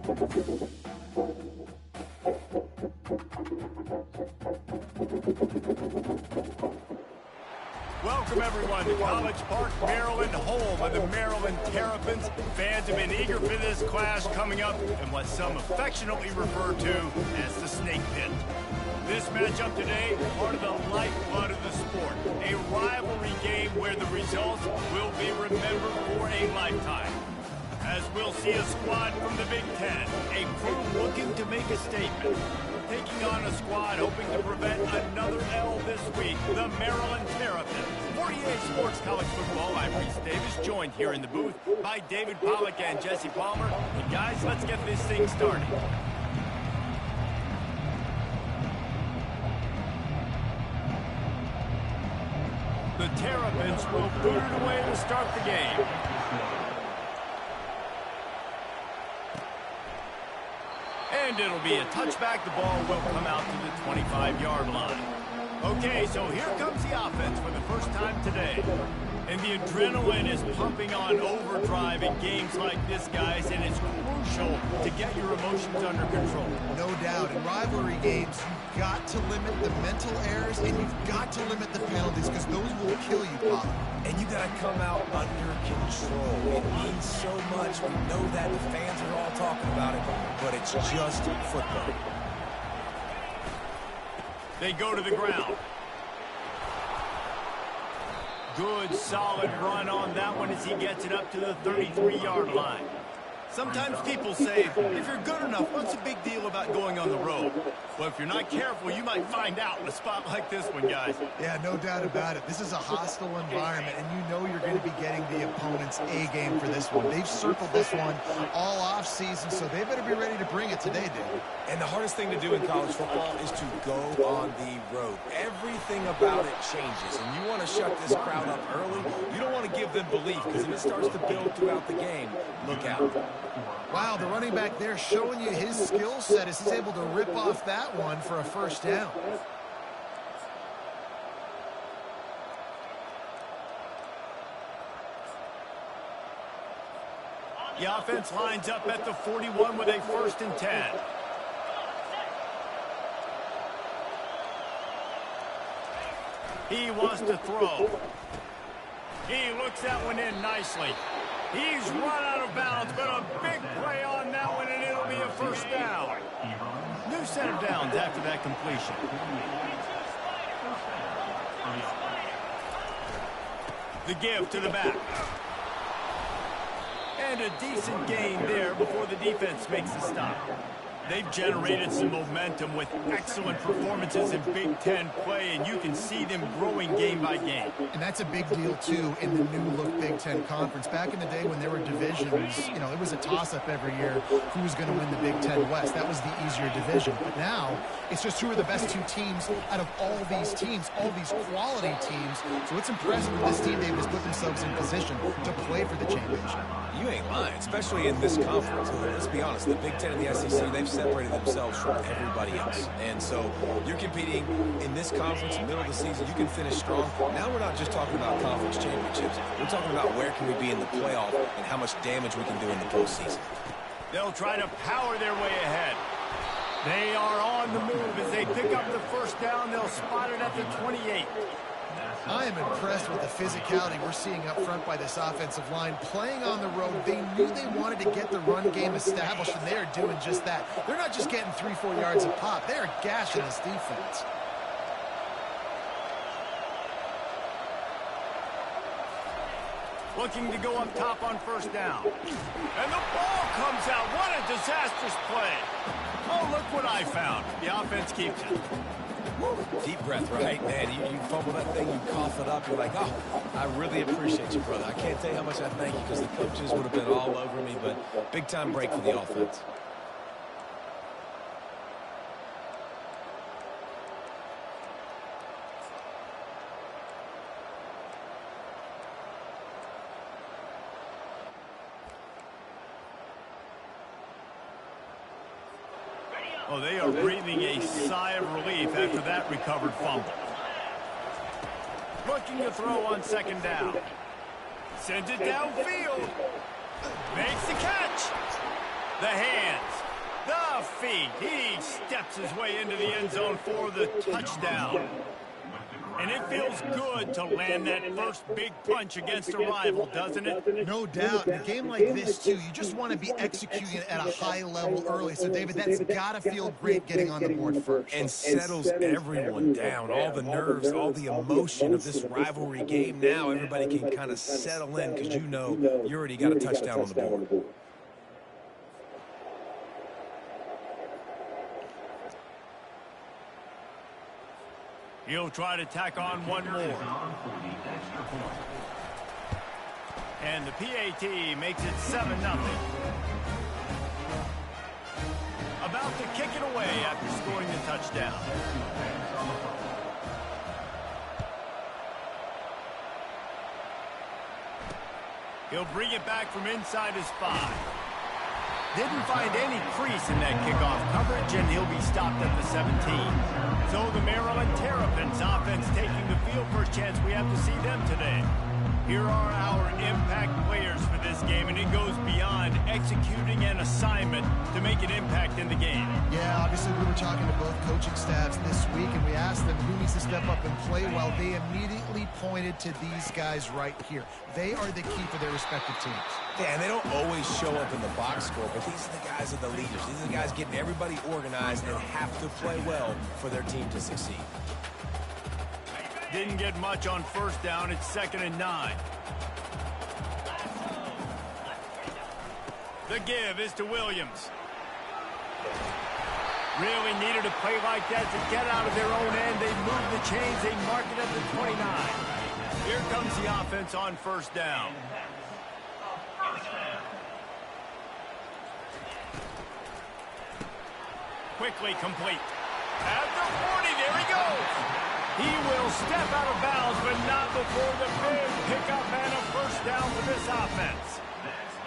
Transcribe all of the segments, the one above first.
Welcome, everyone, to College Park, Maryland, home of the Maryland Terrapins. Fans have been eager for this clash coming up in what some affectionately refer to as the Snake Pit. This matchup today is part of the lifeblood of the sport, a rivalry game where the results will be remembered for a lifetime. As we'll see a squad from the Big Ten, a crew looking to make a statement, taking on a squad hoping to prevent another L this week, the Maryland Terrapins. 48 Sports College Football, I'm Reese Davis, joined here in the booth by David Pollack and Jesse Palmer. And guys, let's get this thing started. The Terrapins will boot it away to start the game. And it'll be a touchback. The ball will come out to the 25-yard line. Okay, so here comes the offense for the first time today. And the adrenaline is pumping on overdrive in games like this, guys, and it's crucial to get your emotions under control. No doubt. In rivalry games, you've got to limit the mental errors, and you've got to limit the penalties, because those will kill you, Pop. And you got to come out under control. It means so much. We know that. The fans are all talking about it, but it's just football. They go to the ground. Good, solid run on that one as he gets it up to the 33-yard line. Sometimes people say, if you're good enough, what's the big deal about going on the road? Well, if you're not careful, you might find out in a spot like this one, guys. Yeah, no doubt about it. This is a hostile environment, and you know you're going to be getting the opponent's A-game for this one. They've circled this one all off-season, so they better be ready to bring it today, Dave. And the hardest thing to do in college football is to go on the road. Everything about it changes, and you want to shut this crowd up early. You don't want to give them belief, because if it starts to build throughout the game, look out. Wow, the running back there showing you his skill set as he's able to rip off that one for a first down. The offense lines up at the 41 with a 1st and 10. He wants to throw. He looks that one in nicely. He's run out of bounds, but a big play on that one, and it'll be a first down. New set of downs after that completion. The give to the back. And a decent gain there before the defense makes the stop. They've generated some momentum with excellent performances in Big Ten play, and you can see them growing game by game. And that's a big deal, too, in the new-look Big Ten Conference. Back in the day when there were divisions, you know, it was a toss-up every year who was going to win the Big Ten West. That was the easier division. But now, it's just who are the best two teams out of all these teams, all these quality teams. So it's impressive that this team, they've just put themselves in position to play for the championship. You ain't lying, especially in this conference. Let's be honest, the Big Ten and the SEC, they've separated themselves from everybody else. And so you're competing in this conference, middle of the season, you can finish strong. Now we're not just talking about conference championships. We're talking about where can we be in the playoff and how much damage we can do in the postseason. They'll try to power their way ahead. They are on the move as they pick up the first down. They'll spot it at the 28. I am impressed with the physicality we're seeing up front by this offensive line. Playing on the road, they knew they wanted to get the run game established, and they are doing just that. They're not just getting 3-4 yards a pop. They are gashing this defense. Looking to go up top on first down. And the ball comes out. What a disastrous play. Oh, look what I found. The offense keeps it. Deep breath, right? Man, you fumble that thing, you cough it up, you're like, oh, I really appreciate you, brother. I can't tell you how much I thank you because the coaches would have been all over me, but big-time break for the offense. Oh, they are breathing a sigh of relief after that recovered fumble. Looking to throw on second down. Sends it downfield. Makes the catch. The hands. feet. He steps his way into the end zone for the touchdown. And it feels good to land that first big punch against a rival, doesn't it? No doubt. In a game like this, too, you just want to be executing at a high level early. So, David, that's got to feel great getting on the board first. And settles everyone down. All the nerves, all the emotion of this rivalry game. Now everybody can kind of settle in because you know you already got a touchdown on the board. He'll try to tack on one more. And the PAT makes it 7-0. About to kick it away after scoring the touchdown. He'll bring it back from inside his 5. Didn't find any crease in that kickoff coverage, and he'll be stopped at the 17. So the Maryland Terrapins offense taking the field. First chance we have to see them today. Here are our impact players for this game, and it goes beyond executing an assignment to make an impact in the game. Yeah, obviously we were talking to both coaching staffs this week, and we asked them who needs to step up and play well. They immediately pointed to these guys right here. They are the key for their respective teams. Yeah, and they don't always show up in the box score, but these are the guys that are the leaders. These are the guys getting everybody organized and have to play well for their team to succeed. Didn't get much on first down. It's 2nd and 9. The give is to Williams. Really needed a play like that to get out of their own end. They move the chains. They mark it at the 29. Here comes the offense on first down. Quickly complete. At the 40, there he goes. He will step out of bounds, but not before the big pickup and a first down for this offense.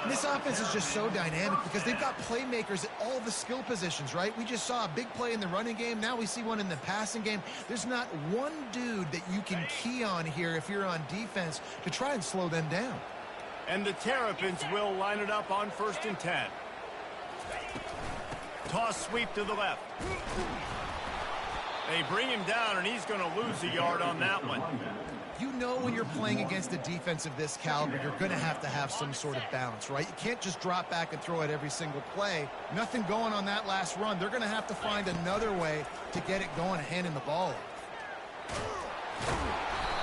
This offense is just so dynamic because they've got playmakers at all the skill positions, right? We just saw a big play in the running game. Now we see one in the passing game. There's not one dude that you can key on here if you're on defense to try and slow them down. And the Terrapins will line it up on 1st and 10. Toss sweep to the left. They bring him down, and he's going to lose a yard on that one. You know when you're playing against a defense of this caliber, you're going to have some sort of balance, right? You can't just drop back and throw it every single play. Nothing going on that last run. They're going to have to find another way to get it going and handing the ball.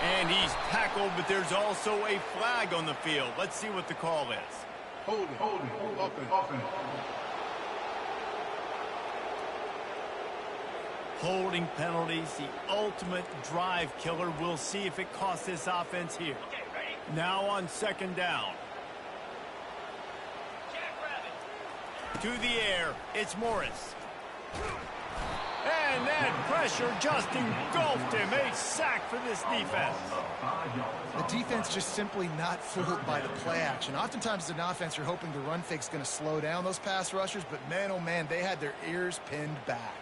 And he's tackled, but there's also a flag on the field. Let's see what the call is. Hold it, offense. Holding penalties, the ultimate drive killer. We'll see if it costs this offense here. Now on 2nd down. To the air, it's Morris. And that pressure just engulfed him. A sack for this defense. The defense just simply not fooled by the play action. Oftentimes as an offense, you're hoping the run fake's going to slow down those pass rushers, but man, oh man, they had their ears pinned back.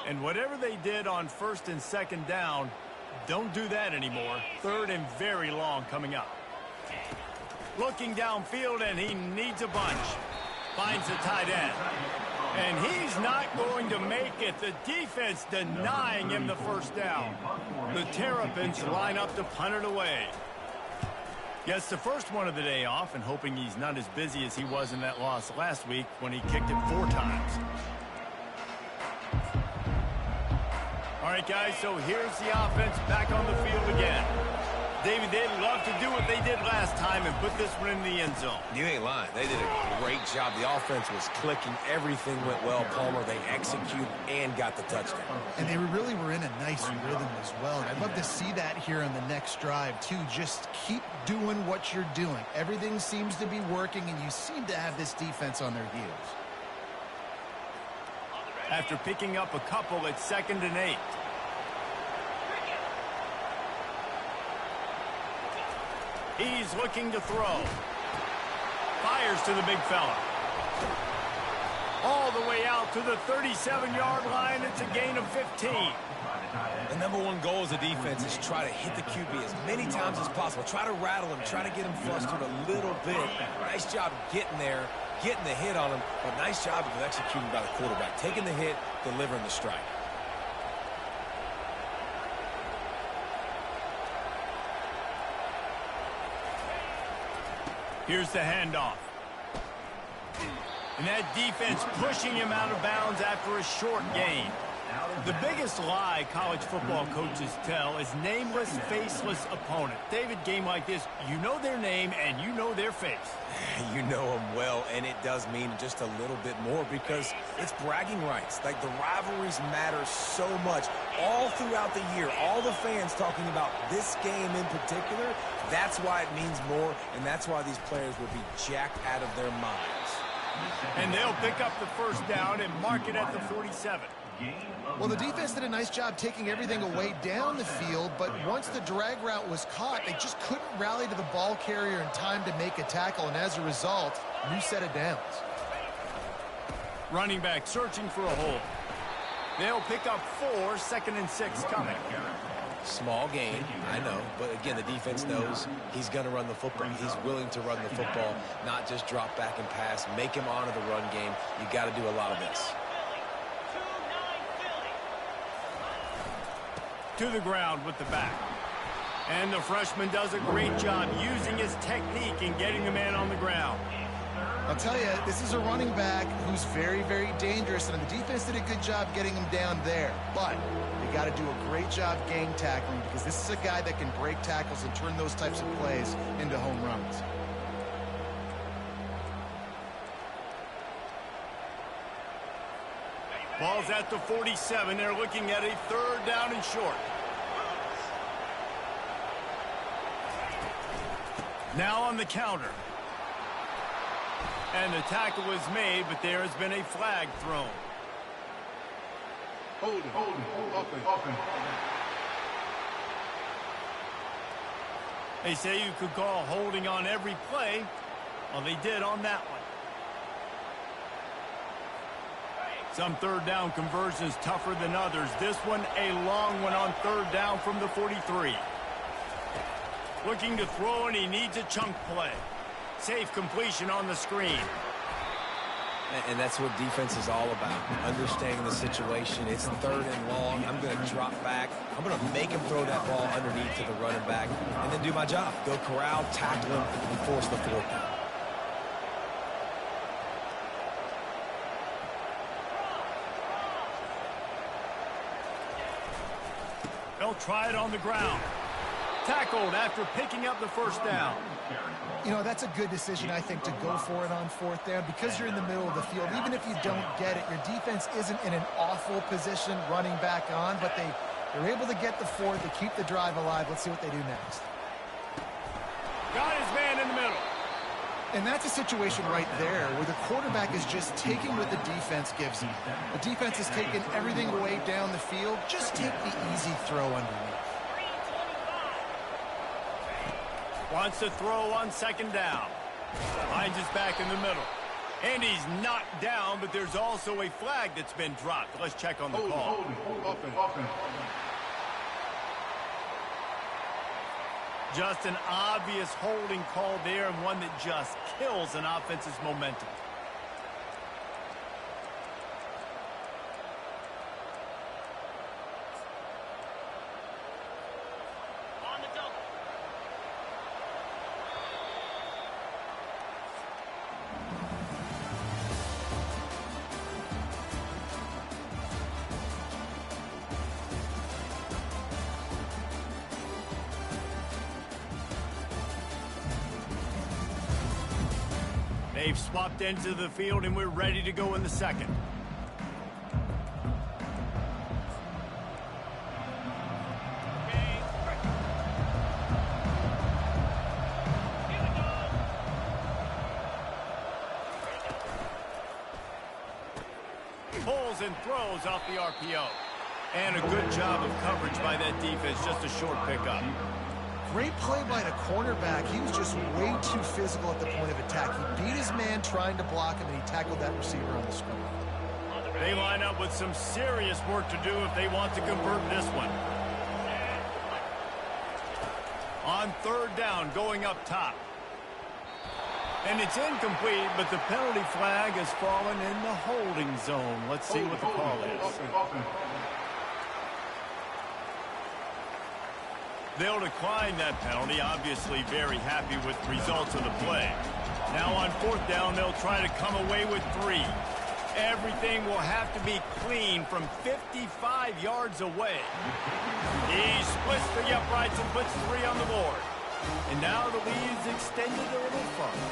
And whatever they did on 1st and 2nd down, don't do that anymore. 3rd and very long coming up. Looking downfield, and he needs a bunch. Finds the tight end. And he's not going to make it. The defense denying him the first down. The Terrapins line up to punt it away. Gets the first one of the day off, and hoping he's not as busy as he was in that loss last week when he kicked it 4 times. All right, guys, so here's the offense back on the field again. David, they'd love to do what they did last time and put this one in the end zone. You ain't lying. They did a great job. The offense was clicking. Everything went well, Palmer. They executed and got the touchdown. And they really were in a nice rhythm as well. And I'd love to see that here on the next drive, too. Just keep doing what you're doing. Everything seems to be working, and you seem to have this defense on their heels. After picking up a couple, it's 2nd and 8. He's looking to throw. Fires to the big fella. All the way out to the 37-yard line. It's a gain of 15. The number one goal as a defense is try to hit the QB as many times as possible. Try to rattle him, try to get him flustered a little bit. Nice job getting there, getting the hit on him, but nice job of executing by the quarterback. Taking the hit, delivering the strike. Here's the handoff. And that defense pushing him out of bounds after a short gain. The biggest lie college football coaches tell is nameless, faceless opponent. David, game like this, you know their name and you know their face. You know them well, and it does mean just a little bit more because it's bragging rights. Like, the rivalries matter so much all throughout the year. All the fans talking about this game in particular, that's why it means more, and that's why these players will be jacked out of their minds. And they'll pick up the first down and mark it at the 47. Well, the defense did a nice job taking everything away down the field, but once the drag route was caught, they just couldn't rally to the ball carrier in time to make a tackle, and as a result, new set of downs. Running back searching for a hole. They'll pick up 4, 2nd and 6 coming. Small gain, I know, but again, the defense knows he's going to run the football. He's willing to run the football, not just drop back and pass, make him honor the run game. You got to do a lot of this. To the ground with the back. And the freshman does a great job using his technique and getting the man on the ground. I'll tell you, this is a running back who's very, very dangerous, and the defense did a good job getting him down there. But they got to do a great job gang tackling because this is a guy that can break tackles and turn those types of plays into home runs. Ball's at the 47. They're looking at a 3rd down and short. Now on the counter. And the tackle was made, but there has been a flag thrown. Hold it, open. They say you could call holding on every play. Well, they did on that one. Some 3rd down conversions tougher than others. This one, a long one on 3rd down from the 43. Looking to throw, and he needs a chunk play. Safe completion on the screen. And that's what defense is all about, understanding the situation. It's 3rd and long. I'm going to drop back. I'm going to make him throw that ball underneath to the running back and then do my job. Go corral, tackle him, and force the 4th down. They'll try it on the ground. Tackled after picking up the first down. You know, that's a good decision, I think, to go for it on 4th down because you're in the middle of the field. Even if you don't get it, your defense isn't in an awful position running back on, but they're able to get the 4th to keep the drive alive. Let's see what they do next. Got his man in the middle. And that's a situation right there where the quarterback is just taking what the defense gives him. The defense is taking everything away down the field. Just take the easy throw underneath. Wants to throw on 2nd down. Finds his back in the middle. And he's knocked down, but there's also a flag that's been dropped. Let's check on the call. Open. Just an obvious holding call there, and one that just kills an offense's momentum. They've swapped ends of the field, and we're ready to go in the 2nd. Pulls and throws off the RPO. And a good job of coverage by that defense, just a short pickup. Great play by the cornerback. He was just way too physical at the point of attack. He beat his man trying to block him, and he tackled that receiver on the screen. They line up with some serious work to do if they want to convert this one. On third down, going up top. And it's incomplete, but the penalty flag has fallen in the holding zone. Let's see what the call is. They'll decline that penalty, obviously very happy with the results of the play. Now on fourth down, they'll try to come away with 3. Everything will have to be clean from 55 yards away. He splits the uprights and puts 3 on the board. And now the lead's extended a little further.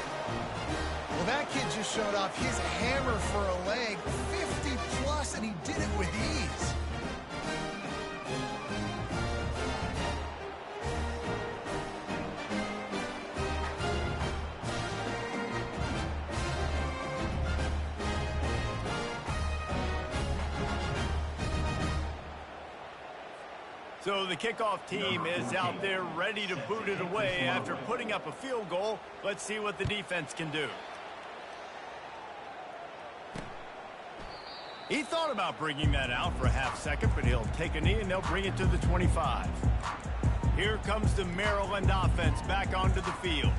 Well, that kid just showed off his hammer for a leg, 50+, and he did it with ease. So the kickoff team is out there ready to boot it away after putting up a field goal. Let's see what the defense can do. He thought about bringing that out for a half second, but he'll take a knee and they'll bring it to the 25. Here comes the Maryland offense back onto the field.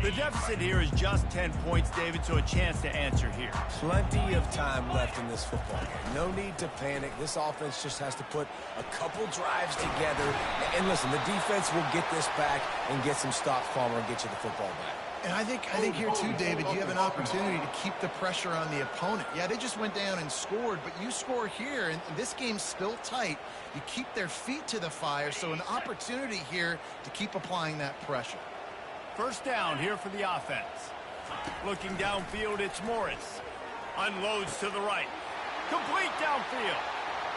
The deficit here is just 10 points, David, so a chance to answer here. Plenty of time left in this football game. No need to panic. This offense just has to put a couple drives together. And listen, the defense will get this back and get some stops, Palmer, and get you the football back. And I think here too, David, you have an opportunity to keep the pressure on the opponent. Yeah, they just went down and scored, but you score here, and this game's still tight. You keep their feet to the fire, so an opportunity here to keep applying that pressure. First down here for the offense. Looking downfield, it's Morris. Unloads to the right. Complete downfield.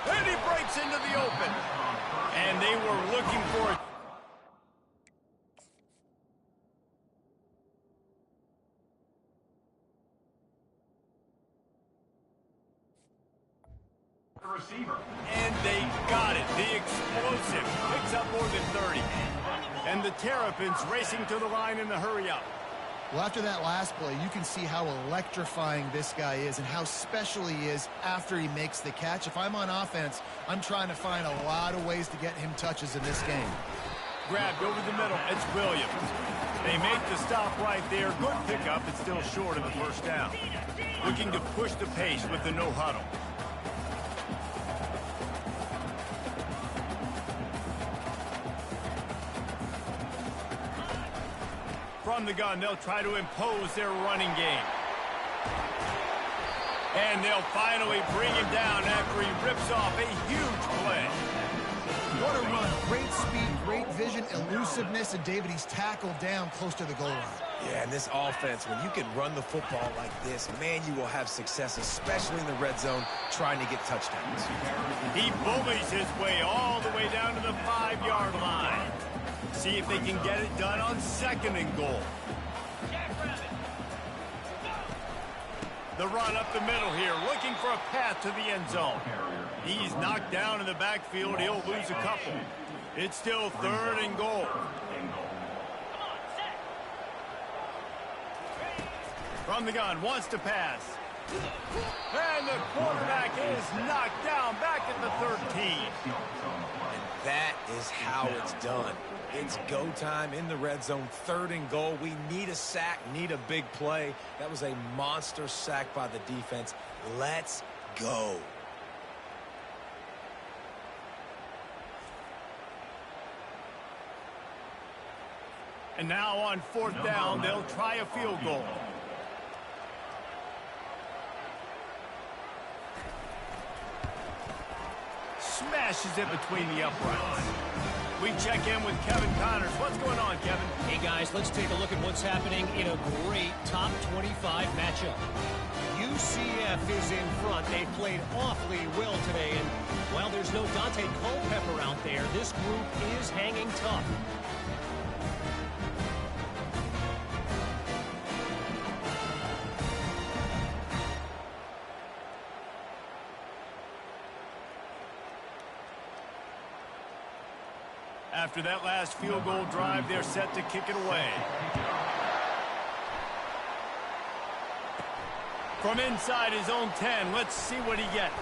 And he breaks into the open. And they were looking for it. Receiver. And they got it. The explosive picks up more than 30. And the Terrapins racing to the line in the hurry-up. Well, after that last play, you can see how electrifying this guy is and how special he is after he makes the catch. If I'm on offense, I'm trying to find a lot of ways to get him touches in this game. Grabbed over the middle. It's Williams. They make the stop right there. Good pickup. It's still short of the first down. Looking to push the pace with the no huddle. From the gun, they'll try to impose their running game. And they'll finally bring him down after he rips off a huge play. What a run. Great speed, great vision, elusiveness, and David, he's tackled down close to the goal line. Yeah, and this offense, when you can run the football like this, man, you will have success, especially in the red zone, trying to get touchdowns. He bullies his way all the way down to the 5-yard line. See if they can get it done on second and goal. The run up the middle here, looking for a path to the end zone. He's knocked down in the backfield. He'll lose a couple. It's still third and goal. From the gun, wants to pass. And the quarterback is knocked down back at the 13. And that is how it's done. It's go time in the red zone, third and goal. We need a sack, need a big play. That was a monster sack by the defense. Let's go. And now on fourth down, they'll try a field goal. Smashes it between the uprights. We check in with Kevin Connors. What's going on, Kevin? Hey, guys, let's take a look at what's happening in a great top 25 matchup. UCF is in front. They played awfully well today, and while there's no Dante Culpepper out there, this group is hanging tough. After that last field goal drive, they're set to kick it away. From inside his own 10, let's see what he gets.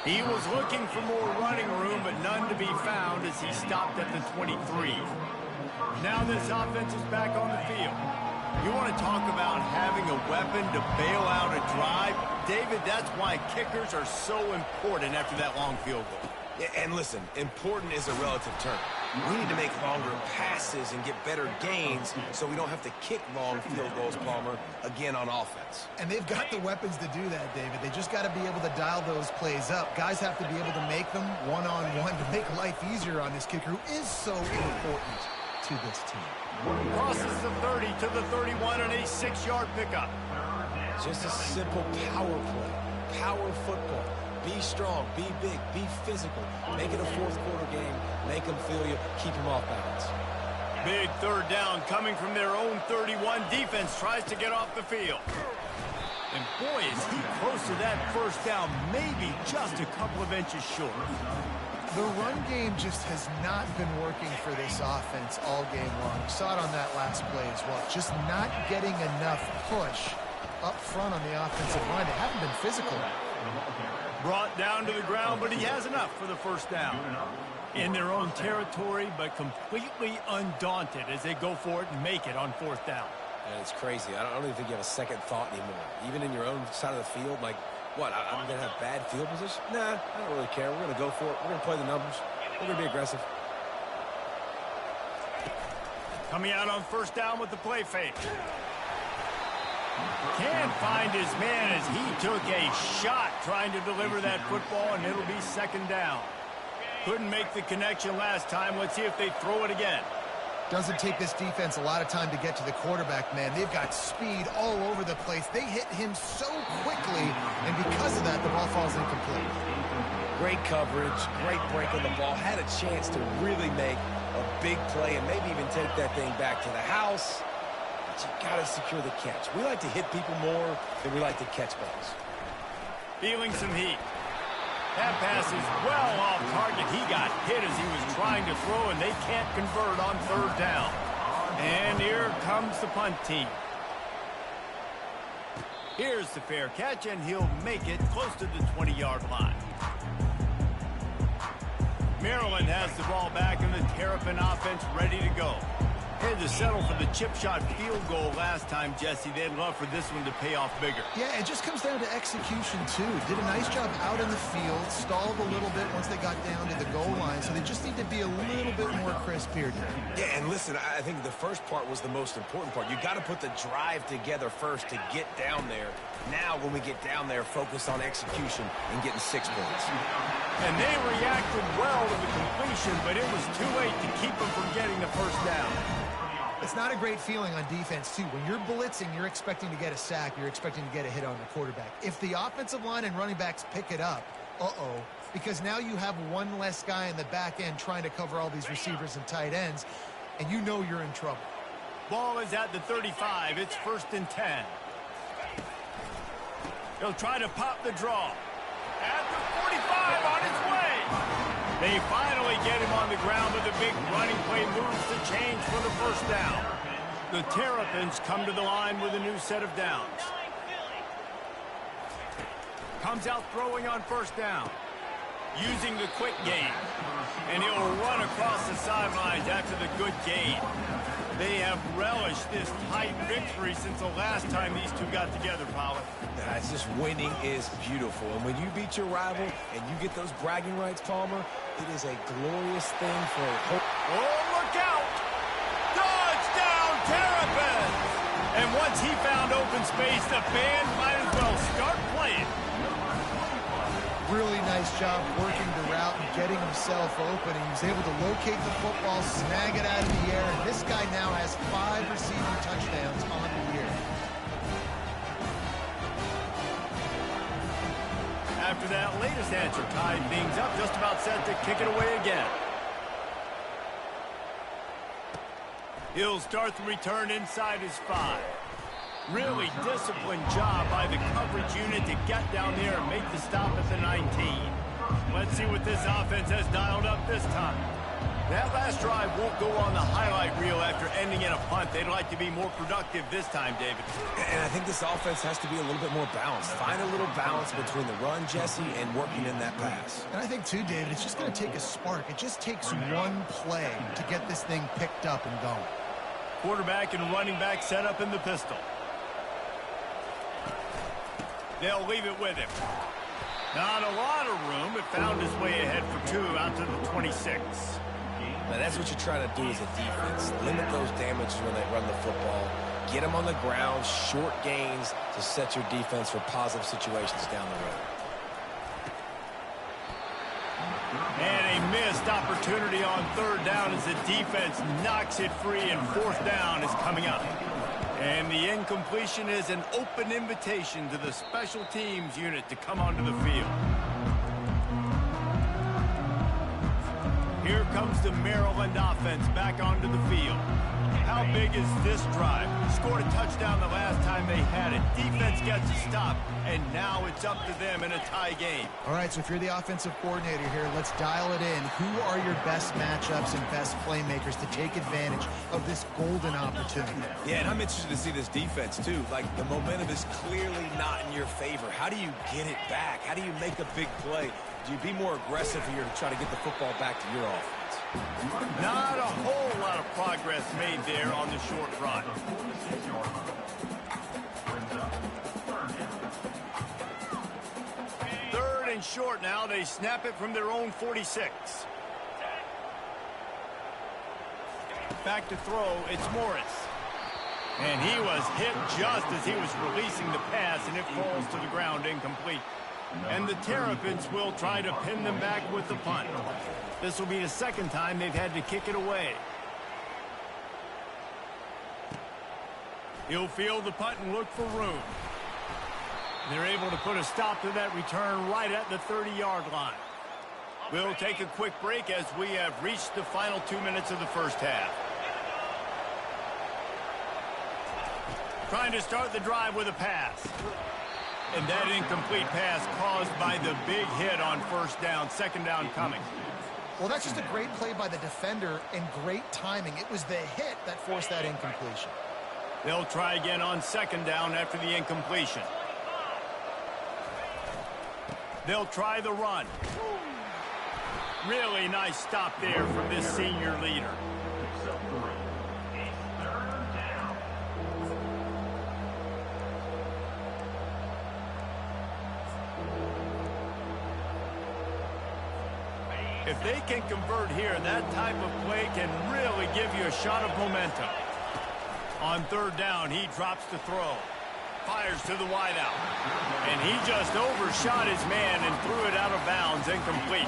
He was looking for more running room, but none to be found as he stopped at the 23. Now this offense is back on the field. You want to talk about having a weapon to bail out a drive? David, that's why kickers are so important after that long field goal. Yeah, and listen, important is a relative term. We need to make longer passes and get better gains so we don't have to kick long field goals, Palmer, again on offense. And they've got the weapons to do that, David. They just got to be able to dial those plays up. Guys have to be able to make them one-on-one to make life easier on this kicker who is so important to this team. Crosses the 30 to the 31 and a 6-yard pickup. Just a simple power play, power football. Be strong, be big, be physical. Make it a fourth-quarter game. Make them feel you. Keep them off balance. Big third down coming from their own 31. Defense tries to get off the field. And boy, is he close to that first down, maybe just a couple of inches short. The run game just has not been working for this offense all game long. We saw it on that last play as well. Just not getting enough push up front on the offensive line. They haven't been physical. Brought down to the ground, but he has enough for the first down. In their own territory, but completely undaunted as they go for it and make it on fourth down. And it's crazy. I don't even think you have a second thought anymore. Even in your own side of the field, like, what, I'm going to have bad field position? Nah, I don't really care. We're going to go for it. We're going to play the numbers. We're going to be aggressive. Coming out on first down with the play fake. Can't find his man as he took a shot trying to deliver that football, and it'll be second down. Couldn't make the connection last time. Let's see if they throw it again. Doesn't take this defense a lot of time to get to the quarterback, man. They've got speed all over the place. They hit him so quickly, and because of that, the ball falls incomplete. Great coverage, great break on the ball. Had a chance to really make a big play and maybe even take that thing back to the house. But you got to secure the catch. We like to hit people more than we like to catch balls. Feeling some heat. That pass is well off target. He got hit as he was trying to throw, and they can't convert on third down. And here comes the punt team. Here's the fair catch, and he'll make it close to the 20-yard line. Maryland has the ball back, and the Terrapin offense ready to go. Had to settle for the chip shot field goal last time, Jesse. They'd love for this one to pay off bigger. Yeah, it just comes down to execution, too. Did a nice job out in the field, stalled a little bit once they got down to the goal line, so they just need to be a little bit more crisp here, Derek. Yeah, and listen, I think the first part was the most important part. You got to put the drive together first to get down there. Now, when we get down there, focus on execution and getting 6 points. And they reacted well to the completion, but it was too late to keep them from getting the first down. It's not a great feeling on defense, too. When you're blitzing, you're expecting to get a sack. You're expecting to get a hit on the quarterback. If the offensive line and running backs pick it up, because now you have one less guy in the back end trying to cover all these receivers and tight ends, and you know you're in trouble. Ball is at the 35. It's 1st and 10. He'll try to pop the draw. At the 45 on his way. They finally get him on the ground, but the big running play moves the change for the first down. The Terrapins come to the line with a new set of downs. Comes out throwing on first down. Using the quick game. And he'll run across the sidelines after the good gain. They have relished this tight victory since the last time these two got together, Pollard. It's just winning is beautiful. And when you beat your rival and you get those bragging rights, Palmer, it is a glorious thing for a whole... Oh, look out! Touchdown, Terrapins! And once he found open space, the band might as well start playing. Really nice job working the route and getting himself open. He was able to locate the football, snag it out of the air, and this guy now has 5 receiving touchdowns on the year. After that latest answer tied things up, just about set to kick it away again. He'll start the return inside his 5. Really disciplined job by the coverage unit to get down there and make the stop at the 19. Let's see what this offense has dialed up this time. That last drive won't go on the highlight reel after ending in a punt. They'd like to be more productive this time, David. And I think this offense has to be a little bit more balanced. Find a little balance between the run, Jesse, and working in that pass. And I think, too, David, it's just going to take a spark. It just takes one play to get this thing picked up and going. Quarterback and running back set up in the pistol. They'll leave it with him. Not a lot of room. It found his way ahead for 2 out to the 26. Now, that's what you try to do as a defense. Limit those damages when they run the football. Get them on the ground, short gains to set your defense for positive situations down the road. And a missed opportunity on 3rd down as the defense knocks it free, and 4th down is coming up. And the incompletion is an open invitation to the special teams unit to come onto the field. Here comes the Maryland offense back onto the field. How big is this drive? Scored a touchdown the last time they had it. Defense gets a stop, and now it's up to them in a tie game. All right, so if you're the offensive coordinator here, let's dial it in. Who are your best matchups and best playmakers to take advantage of this golden opportunity? Yeah, and I'm interested to see this defense, too. Like, the momentum is clearly not in your favor. How do you get it back? How do you make a big play? Do you be more aggressive here to try to get the football back to your offense? Not a whole lot of progress made there on the short run. Third and short now. They snap it from their own 46. Back to throw. It's Morris. And he was hit just as he was releasing the pass, and it falls to the ground incomplete. And the Terrapins will try to pin them back with the punt. This will be the 2nd time they've had to kick it away. He'll field the punt and look for room. They're able to put a stop to that return right at the 30-yard line. We'll take a quick break as we have reached the final 2 minutes of the first half. Trying to start the drive with a pass. And that incomplete pass caused by the big hit on 1st down. 2nd down coming. Well, that's just a great play by the defender and great timing. It was the hit that forced that incompletion. They'll try again on 2nd down after the incompletion. They'll try the run. Really nice stop there from this senior leader. If they can convert here, that type of play can really give you a shot of momentum. On 3rd down, he drops the throw. Fires to the wideout. And he just overshot his man and threw it out of bounds, incomplete.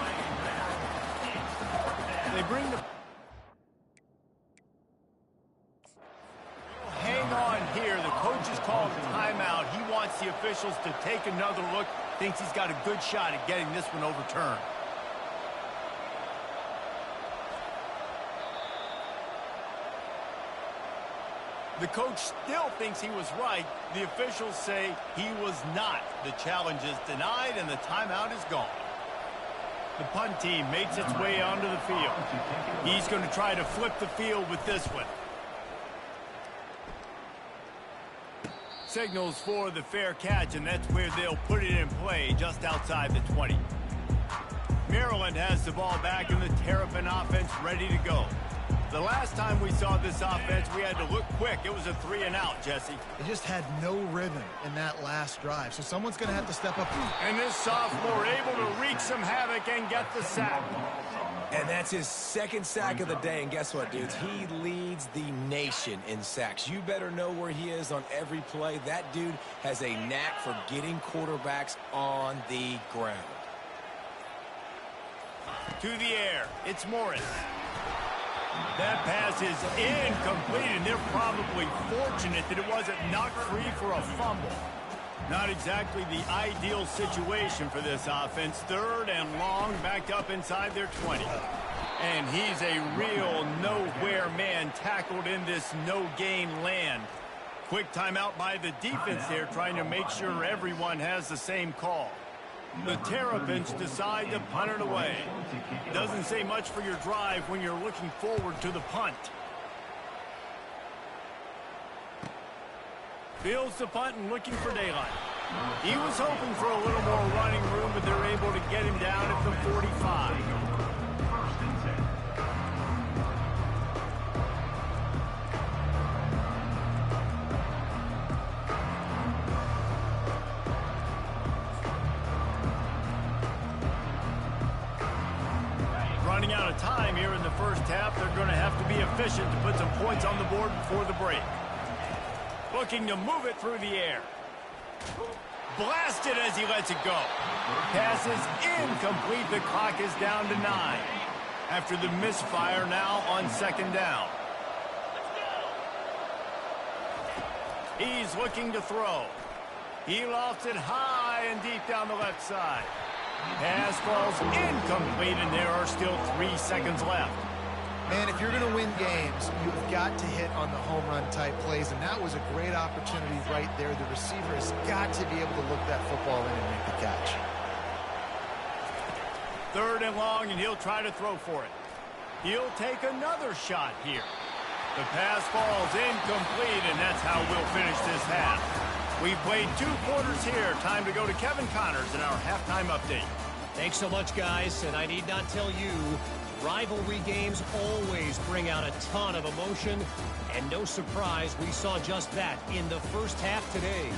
They bring the... Hang on here. The coach has called timeout. He wants the officials to take another look. Thinks he's got a good shot at getting this one overturned. The coach still thinks he was right. The officials say he was not. The challenge is denied, and the timeout is gone. The punt team makes its way onto the field. He's going to try to flip the field with this one. Signals for the fair catch, and that's where they'll put it in play, just outside the 20. Maryland has the ball back, and the Terrapin offense ready to go. The last time we saw this offense, we had to look quick. It was a 3-and-out, Jesse. They just had no rhythm in that last drive, so someone's going to have to step up. And this sophomore able to wreak some havoc and get the sack. And that's his 2nd sack of the day. And guess what, dudes? He leads the nation in sacks. You better know where he is on every play. That dude has a knack for getting quarterbacks on the ground. To the air. It's Morris. That pass is incomplete, and they're probably fortunate that it wasn't knocked free for a fumble. Not exactly the ideal situation for this offense. 3rd and long, backed up inside their 20. And he's a real nowhere man tackled in this no-gain land. Quick timeout by the defense there, trying to make sure everyone has the same call. The Terrapins decide to punt it away. Doesn't say much for your drive when you're looking forward to the punt. Fields the punt and looking for daylight. He was hoping for a little more running room, but they're able to get him down at the 45. Running out of time here in the first half, they're going to have to be efficient to put some points on the board before the break. Looking to move it through the air. Blasted as he lets it go. Pass is incomplete. The clock is down to 9. After the misfire now on second down. He's looking to throw. He lofts it high and deep down the left side. Pass falls incomplete, and there are still 3 seconds left. Man, if you're going to win games, you've got to hit on the home run type plays, and that was a great opportunity right there. The receiver has got to be able to look that football in and make the catch. 3rd and long, and he'll try to throw for it. He'll take another shot here. The pass falls incomplete, and that's how we'll finish this half. We've played 2 quarters here. Time to go to Kevin Connors in our halftime update. Thanks so much, guys, and I need not tell you, rivalry games always bring out a ton of emotion, and no surprise we saw just that in the first half today.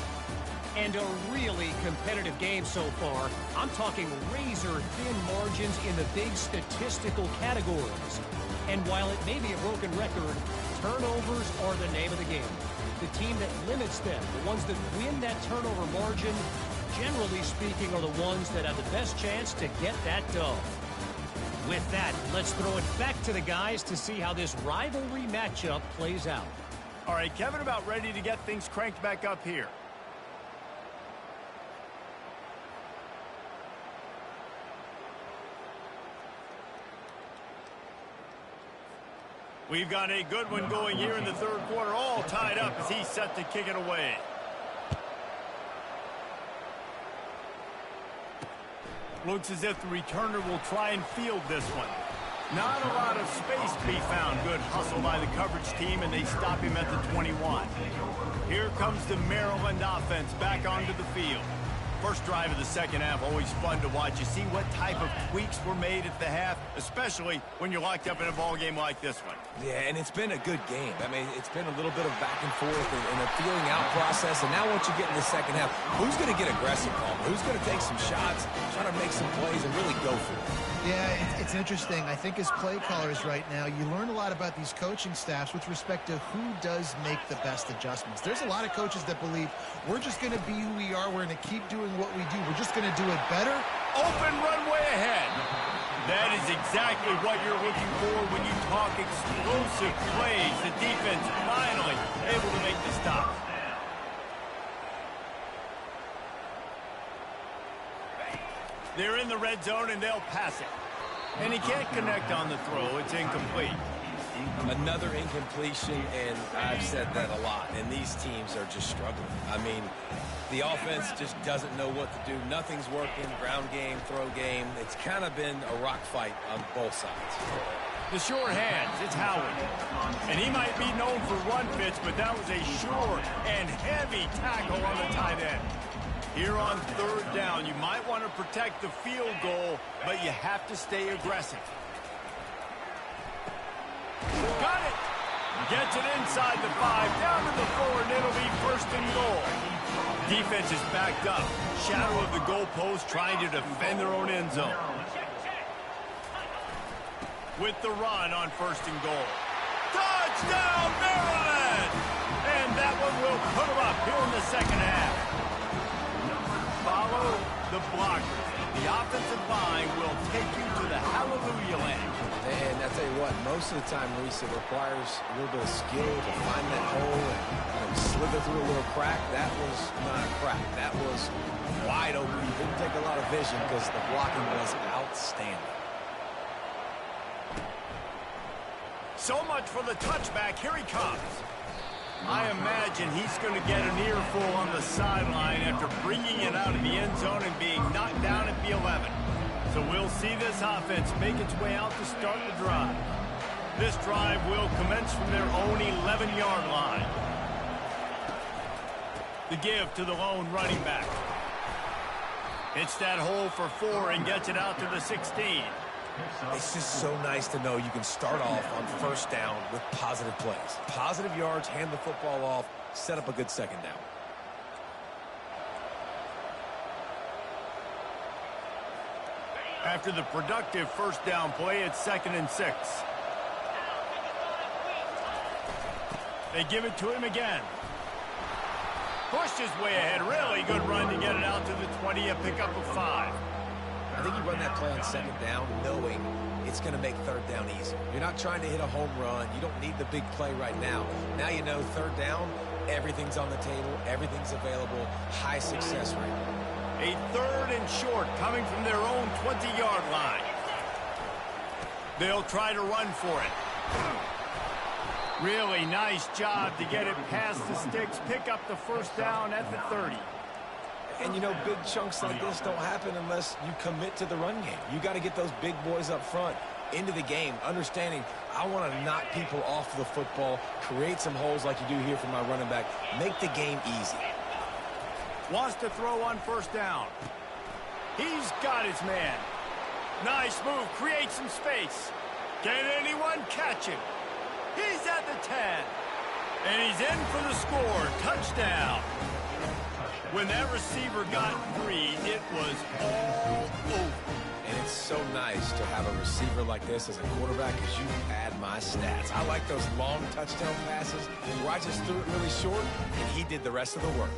And a really competitive game so far. I'm talking razor-thin margins in the big statistical categories. And while it may be a broken record, turnovers are the name of the game. The team that limits them, the ones that win that turnover margin, generally speaking, are the ones that have the best chance to get that dub. With that, let's throw it back to the guys to see how this rivalry matchup plays out. All right, Kevin, about ready to get things cranked back up here. We've got a good one going here in the 3rd quarter, all tied up as he's set to kick it away. Looks as if the returner will try and field this one. Not a lot of space to be found. Good hustle by the coverage team, and they stop him at the 21. Here comes the Maryland offense back onto the field. First drive of the second half, always fun to watch. You see what type of tweaks were made at the half, especially when you're locked up in a ball game like this one. Yeah, and it's been a good game. I mean, it's been a little bit of back and forth and a feeling out process. And now once you get in the second half, who's going to get aggressive, Paul? Who's going to take some shots, try to make some plays, and really go for it? Yeah, it's interesting. I think as play callers right now, you learn a lot about these coaching staffs with respect to who does make the best adjustments. There's a lot of coaches that believe we're just going to be who we are. We're going to keep doing what we do. We're just going to do it better. Open runway ahead. That is exactly what you're looking for when you talk explosive plays. The defense finally able to make the stop. They're in the red zone, and they'll pass it. And he can't connect on the throw. It's incomplete. Another incompletion, and I've said that a lot, and these teams are just struggling. I mean, the offense just doesn't know what to do. Nothing's working. Ground game, throw game. It's kind of been a rock fight on both sides. The sure hands, it's Howard. And he might be known for run fits, but that was a sure and heavy tackle on the tight end. Here on 3rd down, you might want to protect the field goal, but you have to stay aggressive. Got it! Gets it inside the 5, down to the 4, and it'll be 1st and goal. Defense is backed up. Shadow of the goalpost trying to defend their own end zone. With the run on 1st and goal. Touchdown, Maryland! And that one will put them up here in the second half. Follow the blockers. The offensive line will take you to the hallelujah land. And I tell you what, most of the time, Reese, it requires a little bit of skill to find that hole and slither through a little crack. That was not a crack. That was wide open. It didn't take a lot of vision because the blocking was outstanding. So much for the touchback. Here he comes. I imagine he's going to get an earful on the sideline after bringing it out of the end zone and being knocked down at the 11. So we'll see this offense make its way out to start the drive. This drive will commence from their own 11-yard line. The give to the lone running back. Hits that hole for 4 and gets it out to the 16. It's just so nice to know you can start off on first down with positive plays. Positive yards, hand the football off, set up a good second down. After the productive first down play, it's 2nd and 6. They give it to him again. Pushed his way ahead. Really good run to get it out to the 20, a pickup of 5. I think you run that play on second down knowing it's going to make third down easy. You're not trying to hit a home run. You don't need the big play right now. Now you know third down, everything's on the table, everything's available, high success rate. A 3rd and short coming from their own 20-yard line. They'll try to run for it. Really nice job to get it past the sticks, pick up the first down at the 30. And, you know, big chunks like this don't happen unless you commit to the run game. You got to get those big boys up front into the game, understanding I want to knock people off the football, create some holes like you do here for my running back, make the game easy. Wants to throw on first down. He's got his man. Nice move, create some space. Can anyone catch him? He's at the 10. And he's in for the score. Touchdown. When that receiver got free, it was all over. And it's so nice to have a receiver like this as a quarterback because you pad my stats. I like those long touchdown passes where I just threw it really short and he did the rest of the work.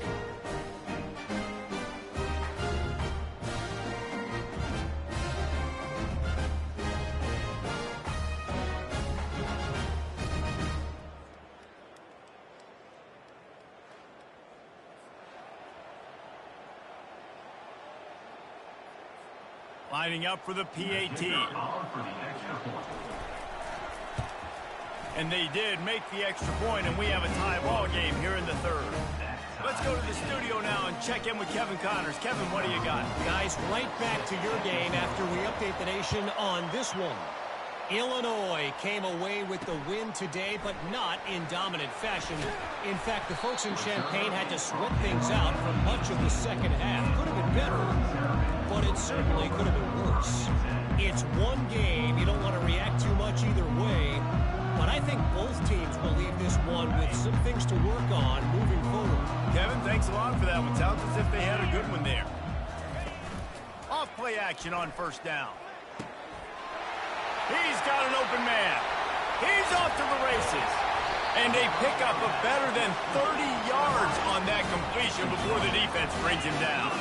Lining up for the PAT. And they did make the extra point, and we have a tie ball game here in the 3rd. Let's go to the studio now and check in with Kevin Connors. Kevin, what do you got? Guys, right back to your game after we update the nation on this one. Illinois came away with the win today, but not in dominant fashion. In fact, the folks in Champaign had to sweat things out for much of the second half. Could have been better, but it certainly could have been worse. It's one game. You don't want to react too much either way, but I think both teams will leave this one with some things to work on moving forward. Kevin, thanks a lot for that one. Sounds as if they had a good one there. Off play action on first down. He's got an open man. He's off to the races. And they pick up a better than 30 yards on that completion before the defense brings him down.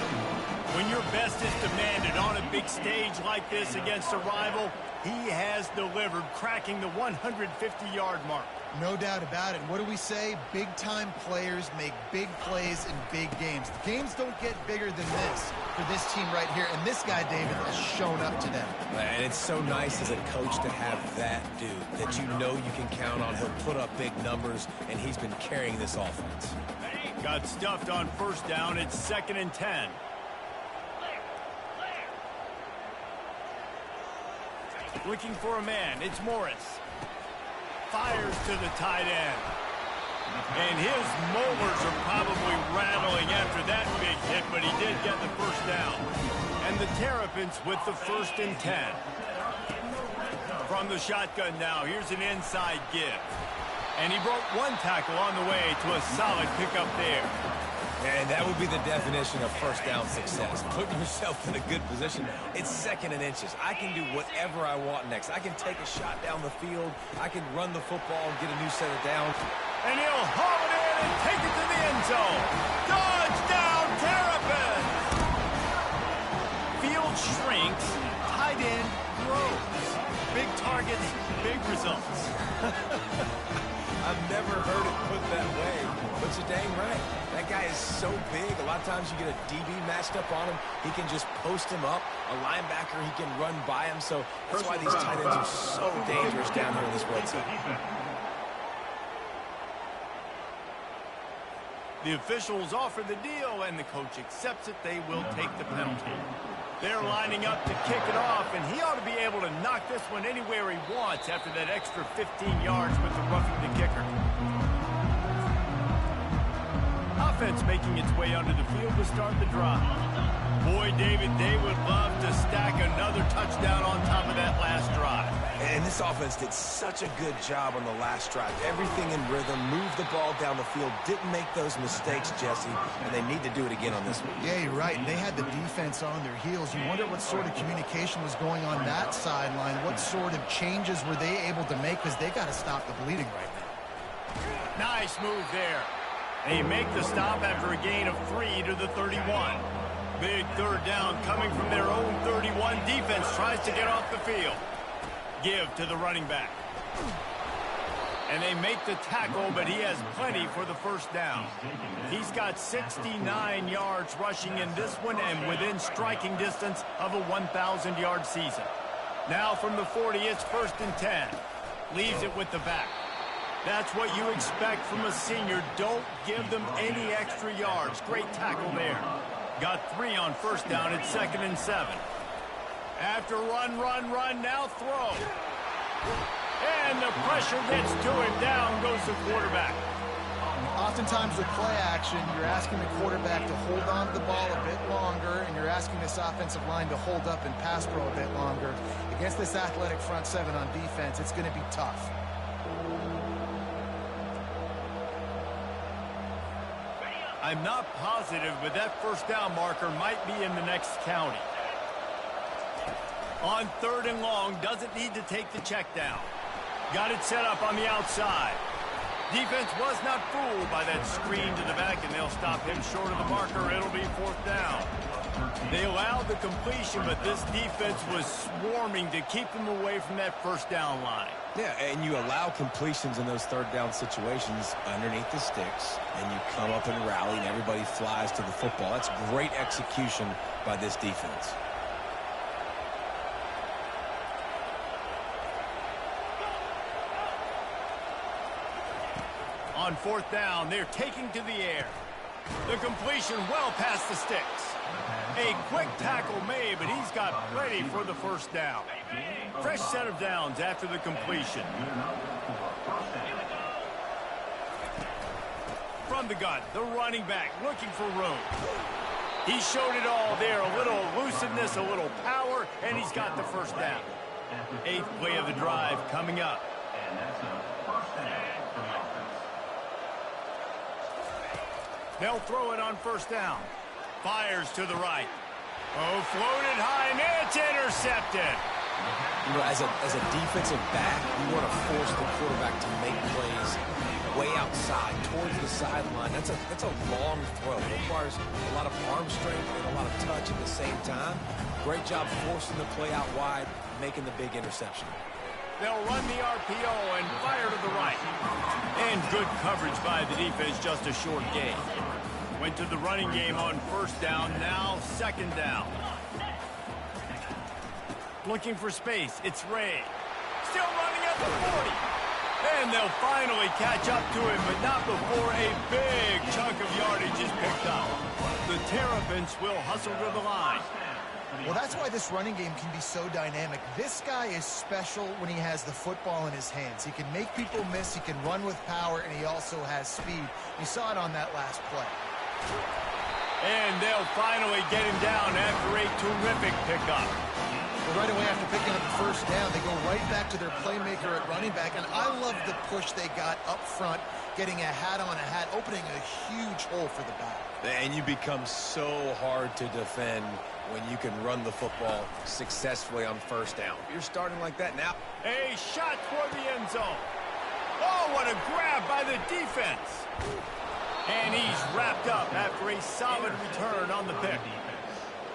When your best is demanded on a big stage like this against a rival, he has delivered, cracking the 150-yard mark. No doubt about it. What do we say? Big-time players make big plays in big games. The games don't get bigger than this for this team right here, and this guy, David, has shown up to them. And it's so nice as a coach to have that dude that you know you can count on. He'll put up big numbers, and he's been carrying this offense. Got stuffed on first down. It's 2nd and 10. Looking for a man. It's Morris. Fires to the tight end. And his molars are probably rattling after that big hit, but he did get the first down. And the Terrapins with the 1st and 10. From the shotgun now, here's an inside give. And he broke one tackle on the way to a solid pickup there. And that would be the definition of first down success. Putting yourself in a good position. It's 2nd and inches. I can do whatever I want next. I can take a shot down the field. I can run the football and get a new set of downs. And he'll haul it in and take it to the end zone. Dodge down, Terrapins! Field shrinks, tight end grows. Big targets, big results. I've never heard it put that way, but you're dang right. That guy is so big. A lot of times you get a DB matched up on him. He can just post him up. A linebacker, he can run by him. So that's why these tight ends are so dangerous down here in this red zone. The officials offer the deal, and the coach accepts it. They will take the penalty. They're lining up to kick it off, and he ought to be able to knock this one anywhere he wants after that extra 15 yards with the roughing the kicker. Offense making its way onto the field to start the drive. Boy, David, they would love to stack another touchdown on top of that last drive. And this offense did such a good job on the last drive. Everything in rhythm, moved the ball down the field, didn't make those mistakes, Jesse, and they need to do it again on this one. Yeah, you're right. They had the defense on their heels. You wonder what sort of communication was going on that sideline. What sort of changes were they able to make, because they got to stop the bleeding right now. Nice move there. They make the stop after a gain of 3 to the 31. Big third down coming from their own 31. Defense tries to get off the field. Give to the running back. And they make the tackle, but he has plenty for the first down. He's got 69 yards rushing in this one and within striking distance of a 1,000-yard season. Now from the 40, it's 1st and 10. Leaves it with the back. That's what you expect from a senior. Don't give them any extra yards. Great tackle there. Got 3 on first down. It's 2nd and 7. After run, now throw. And the pressure gets to him. Down goes the quarterback. Oftentimes with play action, you're asking the quarterback to hold on to the ball a bit longer, and you're asking this offensive line to hold up and pass pro a bit longer. Against this athletic front seven on defense, it's going to be tough. I'm not positive, but that first down marker might be in the next county. On 3rd and long, doesn't need to take the check down. Got it set up on the outside. Defense was not fooled by that screen to the back, and they'll stop him short of the marker. It'll be 4th down. They allowed the completion, but this defense was swarming to keep them away from that first down line. Yeah, and you allow completions in those third down situations underneath the sticks, and you come up and rally, and everybody flies to the football. That's great execution by this defense. On 4th down, they're taking to the air. The completion well past the sticks. A quick tackle made, but he's got plenty for the first down. Fresh set of downs after the completion. From the gun, the running back looking for room. He showed it all there. A little elusiveness, a little power, and he's got the first down. 8th play of the drive coming up. They'll throw it on first down. Fires to the right. Oh, floated high, and it's intercepted. You know, as a defensive back, you want to force the quarterback to make plays way outside, towards the sideline. That's a long throw. It requires a lot of arm strength and a lot of touch at the same time. Great job forcing the play out wide, making the big interception. They'll run the RPO and fire to the right. And good coverage by the defense, just a short gain. Went to the running game on first down, now 2nd down. Looking for space, it's Ray. Still running at the 40. And they'll finally catch up to him, but not before a big chunk of yardage is picked up. The Terrapins will hustle to the line. Well, that's why this running game can be so dynamic. This guy is special when he has the football in his hands. He can make people miss, he can run with power, and he also has speed. You saw it on that last play. And they'll finally get him down after a terrific pickup. Well, right away after picking up the first down, they go right back to their playmaker at running back, and I love the push they got up front, getting a hat on a hat, opening a huge hole for the back. And you become so hard to defend when you can run the football successfully on first down. You're starting like that now. A shot toward the end zone. Oh, what a grab by the defense. And he's wrapped up after a solid return on the pick.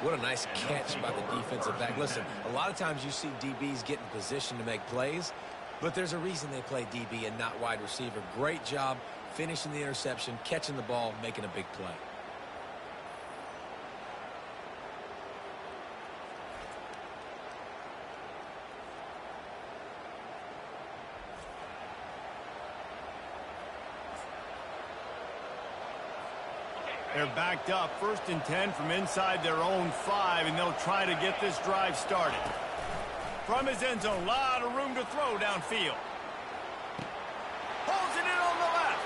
What a nice catch by the defensive back. Listen, a lot of times you see DBs get in position to make plays, but there's a reason they play DB and not wide receiver. Great job finishing the interception, catching the ball, making a big play. They're backed up, 1st and 10 from inside their own 5, and they'll try to get this drive started. From his end zone, a lot of room to throw downfield. Holds it in on the left.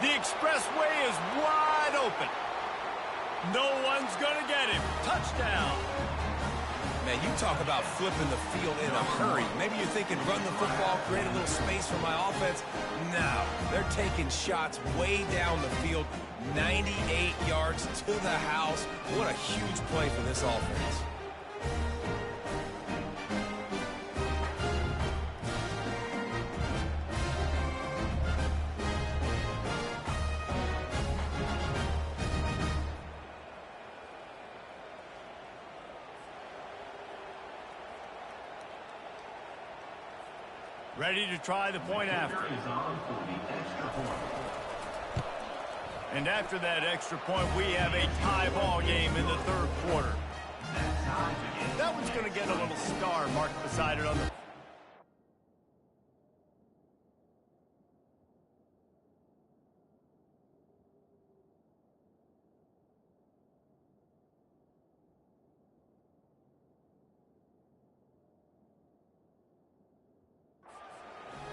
The expressway is wide open. No one's going to get him. Touchdown. Man, you talk about flipping the field in a hurry. Maybe you're thinking run the football, create a little space for my offense. No, they're taking shots way down the field, 98 yards to the house. What a huge play for this offense. Ready to try the point after. And after that extra point, we have a tie ball game in the 3rd quarter. That one's going to get a little star marked beside it on the...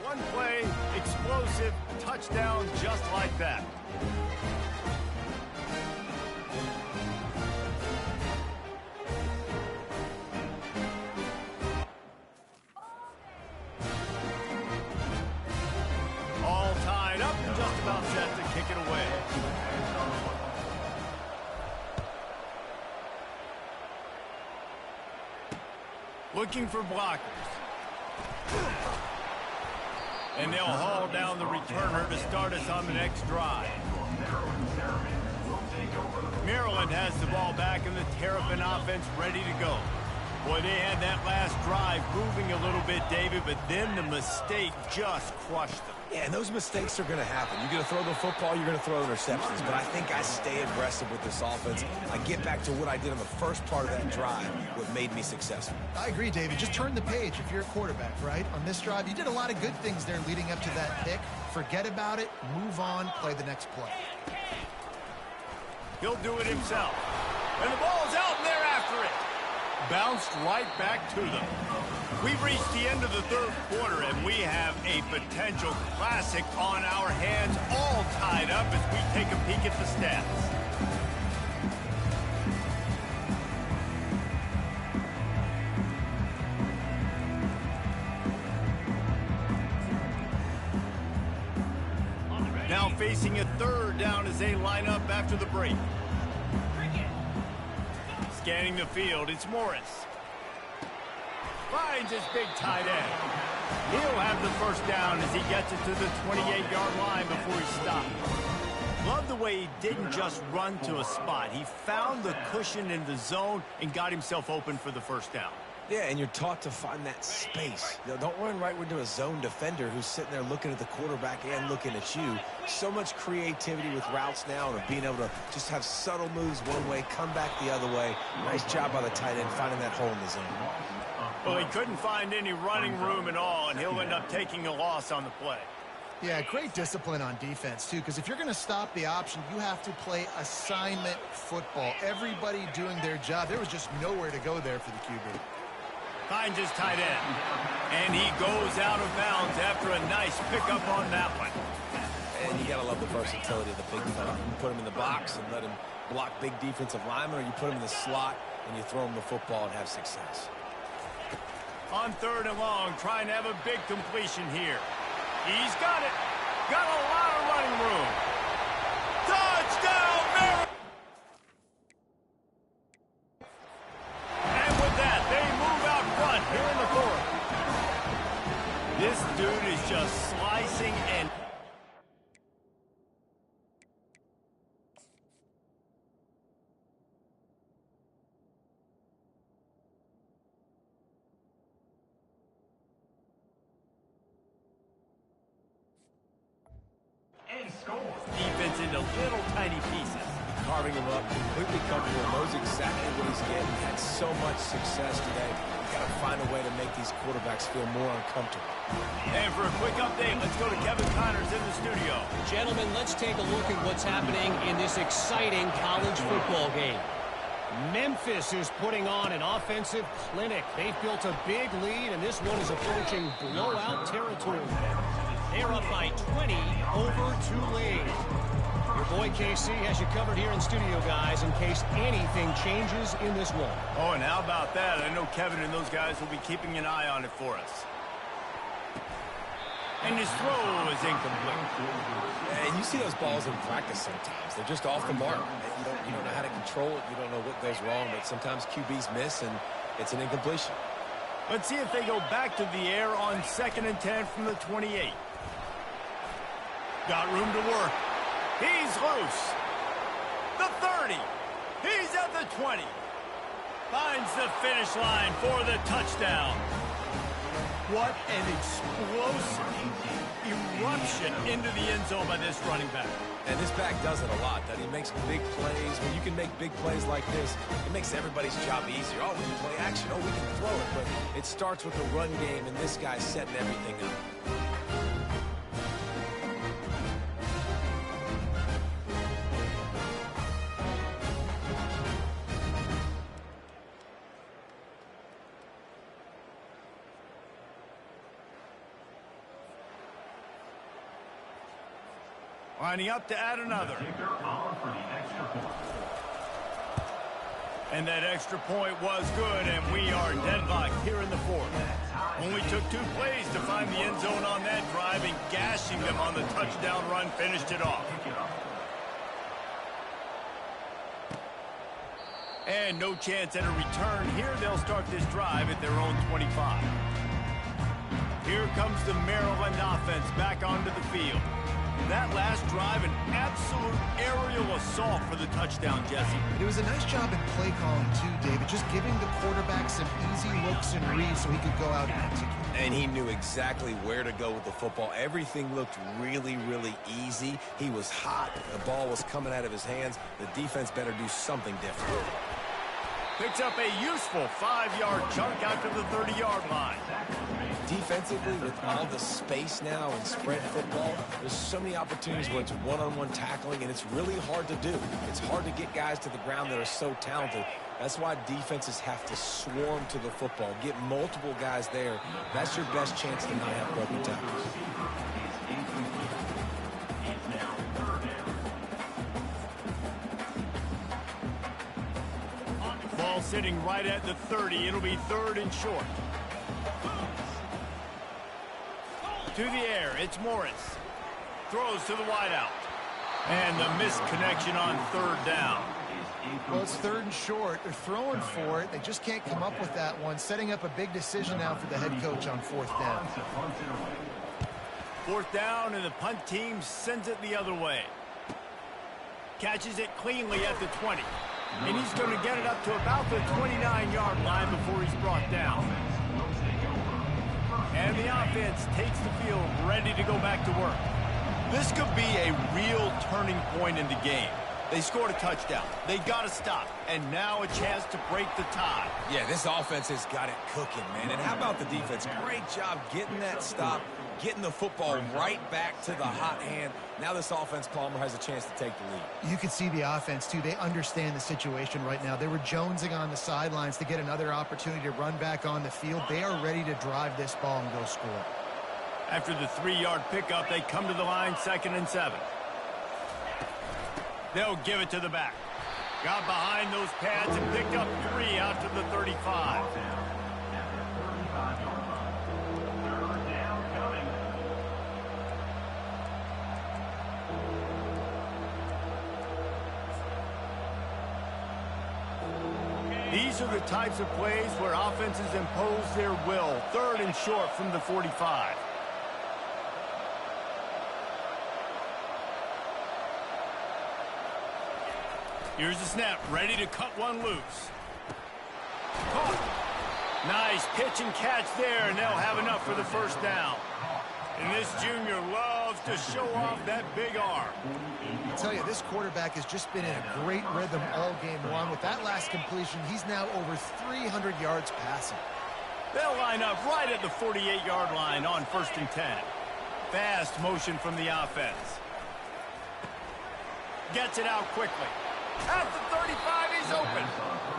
One play, explosive, touchdown just like that. All tied up and just about set to kick it away. Looking for blockers. And they'll haul down the returner to start us on the next drive. Maryland has the ball back and the Terrapin offense ready to go. Boy, they had that last drive moving a little bit, David, but then the mistake just crushed them. Yeah, and those mistakes are going to happen. You're going to throw the football, you're going to throw interceptions. But I think I stay aggressive with this offense. I get back to what I did on the first part of that drive, what made me successful. I agree, David. Just turn the page if you're a quarterback, right? On this drive, you did a lot of good things there leading up to that pick. Forget about it, move on, play the next play. He'll do it himself. And the ball's out, and they're after it. Bounced right back to them. We've reached the end of the 3rd quarter, and we have a potential classic on our hands, all tied up as we take a peek at the stats. Now facing a 3rd down as they line up after the break. Scanning the field, it's Morris. Finds his big tight end. He'll have the 1st down as he gets it to the 28-yard line before he stops. Love the way he didn't just run to a spot. He found the cushion in the zone and got himself open for the 1st down. Yeah, and you're taught to find that space. You know, don't run right into a zone defender who's sitting there looking at the quarterback and looking at you. So much creativity with routes now and being able to just have subtle moves one way, come back the other way. Nice job by the tight end finding that hole in the zone. Well, he couldn't find any running room at all, and he'll end up taking a loss on the play. Yeah, great discipline on defense, too, because if you're going to stop the option, you have to play assignment football. Everybody doing their job. There was just nowhere to go there for the QB. Finds his tight end, and he goes out of bounds after a nice pickup on that one. And you got to love the versatility of the big fella. You put him in the box and let him block big defensive linemen, or you put him in the slot and you throw him the football and have success. On 3rd and long, trying to have a big completion here. He's got it. Got a lot of running room. Touchdown, Maryland! And with that, they move out front here in the 4th. This dude is just slicing and... defense into little tiny pieces. Carving him up, completely comfortable, knows exactly what he's getting. Had so much success today. Got to find a way to make these quarterbacks feel more uncomfortable. And for a quick update, let's go to Kevin Connors in the studio. Gentlemen, let's take a look at what's happening in this exciting college football game. Memphis is putting on an offensive clinic. They've built a big lead, and this one is approaching blowout territory. They're up by 20 over Tulane. Your boy KC has you covered here in studio, guys, in case anything changes in this one. Oh, and how about that? I know Kevin and those guys will be keeping an eye on it for us. And his throw is incomplete. And you see those balls in practice sometimes. They're just off the mark. You don't know how to control it. You don't know what goes wrong, but sometimes QBs miss, and it's an incompletion. Let's see if they go back to the air on 2nd and 10 from the 28. Got room to work. He's loose. The 30. He's at the 20. Finds the finish line for the touchdown. What an explosive eruption into the end zone by this running back. And this back does it a lot. That he makes big plays. When you can make big plays like this, it makes everybody's job easier. Oh, we can play action. Oh, we can throw it. But it starts with the run game, and this guy's setting everything up. Lining up to add another. And that extra point was good, and we are deadlocked here in the fourth. Only took 2 plays to find the end zone on that drive, and gashing them on the touchdown run finished it off. And no chance at a return here. They'll start this drive at their own 25. Here comes the Maryland offense back onto the field. That last drive, an absolute aerial assault for the touchdown, Jesse. It was a nice job in play calling, too, David, just giving the quarterback some easy looks and reads so he could go out and execute. And he knew exactly where to go with the football. Everything looked really, really easy. He was hot. The ball was coming out of his hands. The defense better do something different. Picks up a useful 5-yard chunk out to the 30-yard line. Defensively, with all the space now and spread football, there's so many opportunities where it's one-on-one tackling, and it's really hard to do. It's hard to get guys to the ground that are so talented. That's why defenses have to swarm to the football, get multiple guys there. That's your best chance to not have broken tackles. Ball sitting right at the 30. It'll be 3rd and short. To the air, it's Morris. Throws to the wideout. And the missed connection on 3rd down. Well, it's 3rd and short. They're throwing for it. They just can't come up with that one. Setting up a big decision now for the head coach on 4th down. 4th down, and the punt team sends it the other way. Catches it cleanly at the 20. And he's going to get it up to about the 29-yard line before he's brought down. And the offense takes the field, ready to go back to work. This could be a real turning point in the game. They scored a touchdown. They got to stop. And now a chance to break the tie. Yeah, this offense has got it cooking, man. And how about the defense? Great job getting that stop, getting the football right back to the hot hand. Now this offense, Palmer, has a chance to take the lead. You can see the offense, too. They understand the situation right now. They were jonesing on the sidelines to get another opportunity to run back on the field. They are ready to drive this ball and go score. After the 3-yard pickup, they come to the line, 2nd and 7. They'll give it to the back. Got behind those pads and picked up 3 out to the 35. These are the types of plays where offenses impose their will. 3rd and short from the 45. Here's the snap, ready to cut one loose. Caught. Nice pitch and catch there, and they'll have enough for the 1st down. And this junior loves to show off that big arm. I tell you, this quarterback has just been in a great rhythm all game long. With that last completion, he's now over 300 yards passing. They'll line up right at the 48-yard line on 1st and 10. Fast motion from the offense. Gets it out quickly. At the 35, he's open.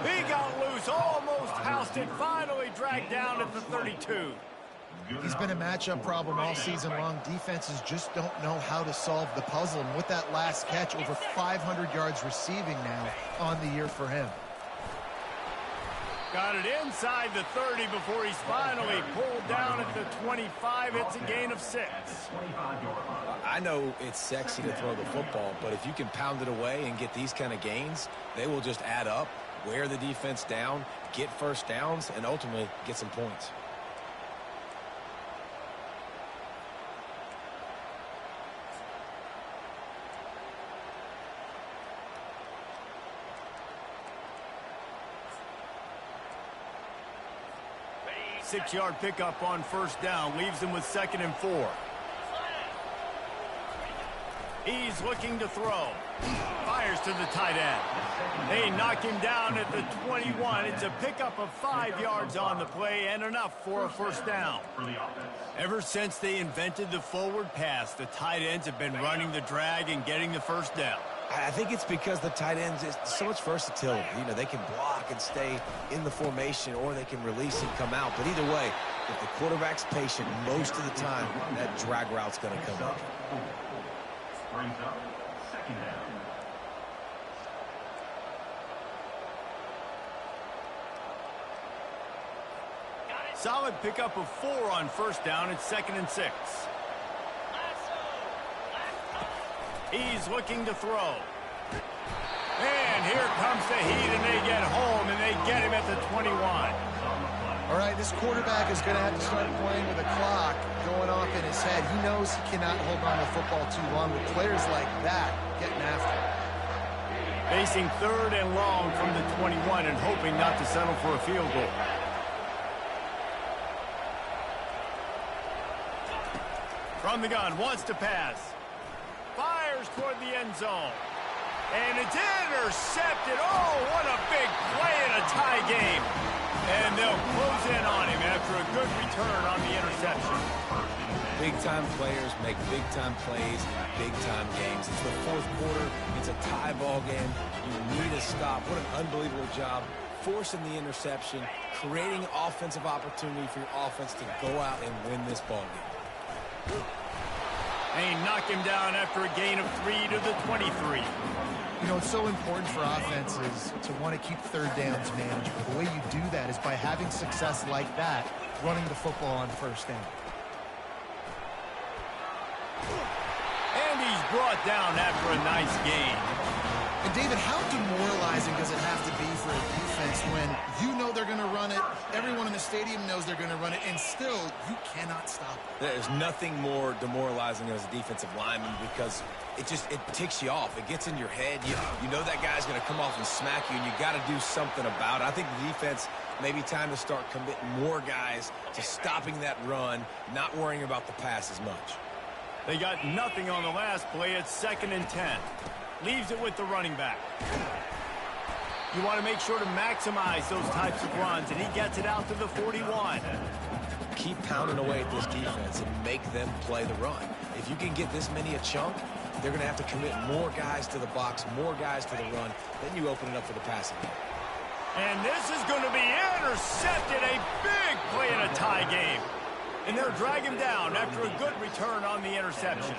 He got loose, almost housed it, finally dragged down at the 32. He's been a matchup problem all season long. Defenses just don't know how to solve the puzzle. And with that last catch, over 500 yards receiving now on the year for him. Got it inside the 30 before he's finally pulled down at the 25. It's a gain of 6. I know it's sexy to throw the football, but if you can pound it away and get these kind of gains, they will just add up, wear the defense down, get first downs, and ultimately get some points. Six-yard pickup on 1st down. Leaves him with 2nd and 4. He's looking to throw. Fires to the tight end. They knock him down at the 21. It's a pickup of 5 yards on the play and enough for a 1st down. Ever since they invented the forward pass, the tight ends have been running the drag and getting the 1st down. I think it's because the tight ends is so much versatility. You know, they can block and stay in the formation, or they can release and come out. But either way, if the quarterback's patient most of the time, that drag route's going to come up. Brings up 2nd down. Solid pickup of 4 on 1st down. It's 2nd and 6. He's looking to throw. And here comes the heat, and they get home, and they get him at the 21. All right, this quarterback is going to have to start playing with a clock going off in his head. He knows he cannot hold on to the football too long with players like that getting after him. Facing 3rd and long from the 21 and hoping not to settle for a field goal. From the gun, wants to pass. Fires toward the end zone. And it's intercepted. Oh, what a big play in a tie game. And they'll close in on him after a good return on the interception. Big-time players make big-time plays in big-time games. It's the 4th quarter. It's a tie ball game. You need a stop. What an unbelievable job forcing the interception, creating offensive opportunity for your offense to go out and win this ball game. They knock him down after a gain of 3 to the 23. You know, it's so important for offenses to want to keep 3rd downs manageable. The way you do that is by having success like that, running the football on 1st down. And he's brought down after a nice gain. And David, how demoralizing does it have to be for a defense when you know they're going to run it, everyone in the stadium knows they're going to run it, and still you cannot stop it? There's nothing more demoralizing as a defensive lineman because it ticks you off. It gets in your head. You know that guy's going to come off and smack you, and you got to do something about it. I think the defense maybe time to start committing more guys to stopping that run, not worrying about the pass as much. They got nothing on the last play. It's 2nd and 10. Leaves it with the running back. You want to make sure to maximize those types of runs, and he gets it out to the 41. Keep pounding away at this defense and make them play the run. If you can get this many a chunk, they're going to have to commit more guys to the box, more guys to the run. Then you open it up for the passing game. And this is going to be intercepted. A big play in a tie game. And they'll drag him down after a good return on the interception.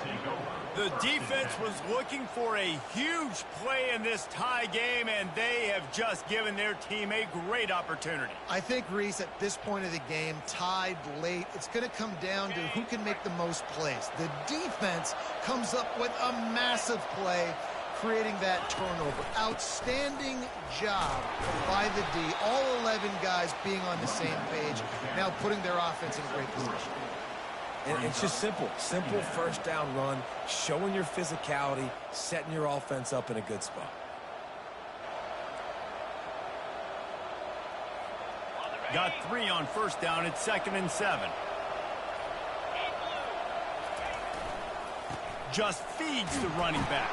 The defense was looking for a huge play in this tie game, and they have just given their team a great opportunity. I think, Reese, at this point of the game, tied late, it's going to come down to who can make the most plays. The defense comes up with a massive play, creating that turnover. Outstanding job by the D. All 11 guys being on the same page, now putting their offense in a great position. And it's just simple 1st down run, showing your physicality, setting your offense up in a good spot. Got 3 on 1st down. It's 2nd and 7. Just feeds the running back.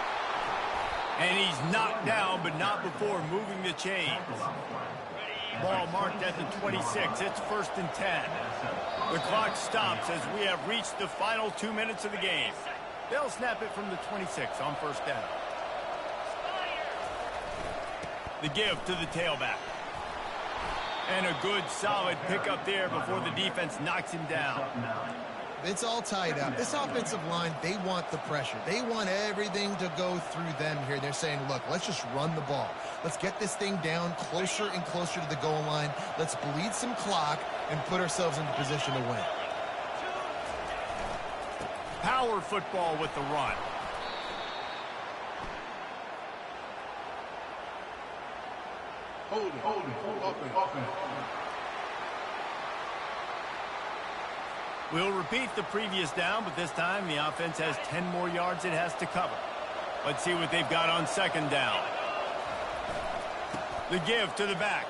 And he's knocked down, but not before moving the chains. Ball marked at the 26. It's 1st and 10. The clock stops as we have reached the final 2 minutes of the game. They'll snap it from the 26 on 1st down. The give to the tailback. And a good, solid pickup there before the defense knocks him down. It's all tied up. This offensive line, they want the pressure. They want everything to go through them here. They're saying, look, let's just run the ball. Let's get this thing down closer and closer to the goal line. Let's bleed some clock and put ourselves into position to win. Power football with the run. Hold it. We'll repeat the previous down, but this time the offense has 10 more yards it has to cover. Let's see what they've got on 2nd down. The give to the back.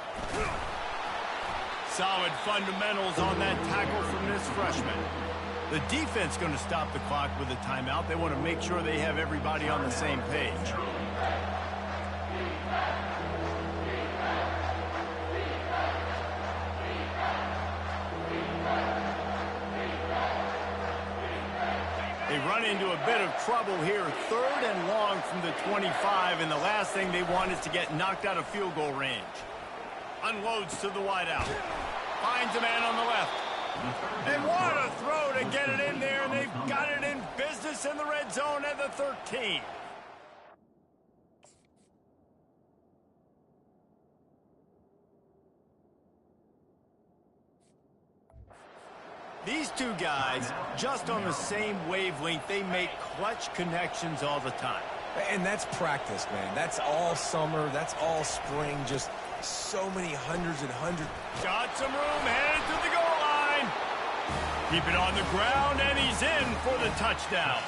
Solid fundamentals on that tackle from this freshman. The defense going to stop the clock with a timeout. They want to make sure they have everybody on the same page. They run into a bit of trouble here. 3rd and long from the 25, and the last thing they want is to get knocked out of field goal range. Unloads to the wideout. Finds a man on the left. And what a throw to get it in there, and they've got it in business in the red zone at the 13. These two guys, just on the same wavelength, they make clutch connections all the time. And that's practice, man. That's all summer. That's all spring. Just so many hundreds and hundreds. Got some room, headed to the goal line. Keep it on the ground, and he's in for the touchdown.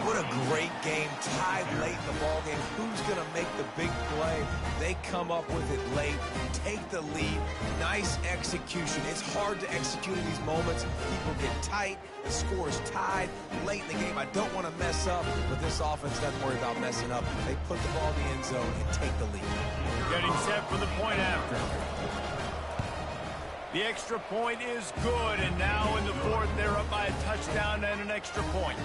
What a great game. Tied late in the ballgame. Who's going to make the big play? They come up with it late, take the lead. Nice execution. It's hard to execute in these moments. People get tight. The score is tied late in the game. I don't want to mess up, but this offense doesn't worry about messing up. They put the ball in the end zone and take the lead. Getting set for the point after. The extra point is good, and now in the 4th, they're up by a touchdown and an extra point.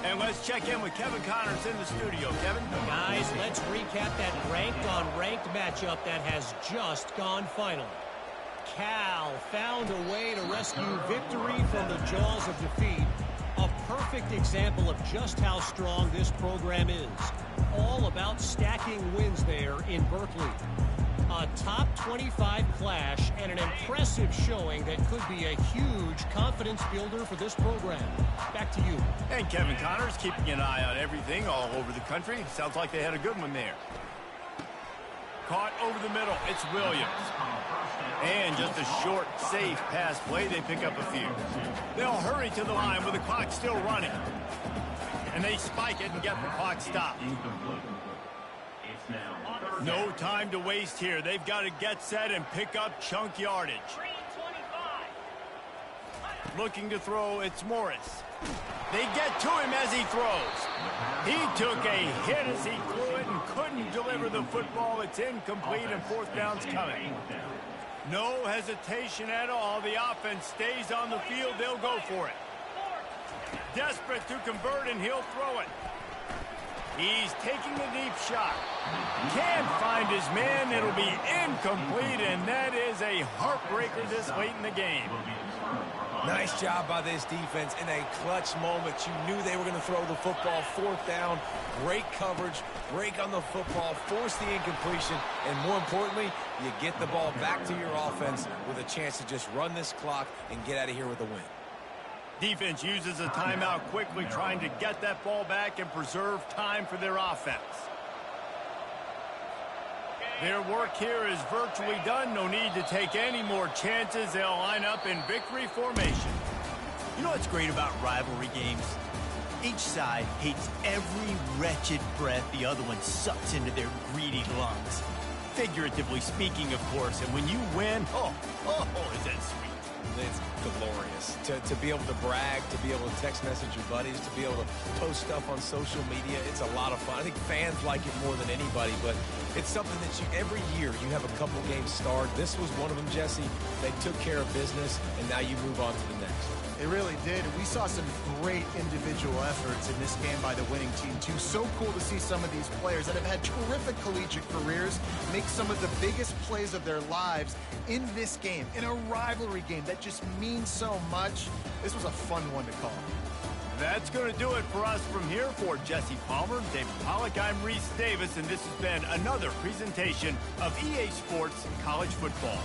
And let's check in with Kevin Connors in the studio. Kevin? Guys, let's recap that ranked-on-ranked matchup that has just gone final. Cal found a way to rescue victory from the jaws of defeat. A perfect example of just how strong this program is. All about stacking wins there in Berkeley. A top 25 clash and an impressive showing that could be a huge confidence builder for this program. Back to you. And Kevin Connors keeping an eye on everything all over the country. Sounds like they had a good one there. Caught over the middle. It's Williams. And just a short, safe pass play. They pick up a few. They'll hurry to the line with the clock still running. And they spike it and get the clock stopped. No time to waste here. They've got to get set and pick up chunk yardage. Looking to throw, it's Morris. They get to him as he throws. He took a hit as he threw it and couldn't deliver the football. It's incomplete and 4th down's coming. No hesitation at all. The offense stays on the field. They'll go for it. Desperate to convert, and he'll throw it. He's taking a deep shot. Can't find his man. It'll be incomplete, and that is a heartbreaker this late in the game. Nice job by this defense in a clutch moment. You knew they were going to throw the football. 4th down, great coverage, break on the football, force the incompletion, and more importantly, you get the ball back to your offense with a chance to just run this clock and get out of here with a win. Defense uses a timeout quickly, trying to get that ball back and preserve time for their offense. Their work here is virtually done. No need to take any more chances. They'll line up in victory formation. You know what's great about rivalry games? Each side hates every wretched breath the other one sucks into their greedy lungs. Figuratively speaking, of course. And when you win, oh, is that sweet. It's glorious to be able to brag, to be able to text message your buddies, to be able to post stuff on social media. It's a lot of fun. I think fans like it more than anybody, but it's something that every year you have a couple games starred. This was one of them, Jesse. They took care of business, and now you move on to the next. It really did. We saw some great individual efforts in this game by the winning team, too. So cool to see some of these players that have had terrific collegiate careers make some of the biggest plays of their lives in this game, in a rivalry game that just means so much. This was a fun one to call. That's going to do it for us from here. For Jesse Palmer, David Pollack, I'm Reese Davis, and this has been another presentation of EA Sports College Football.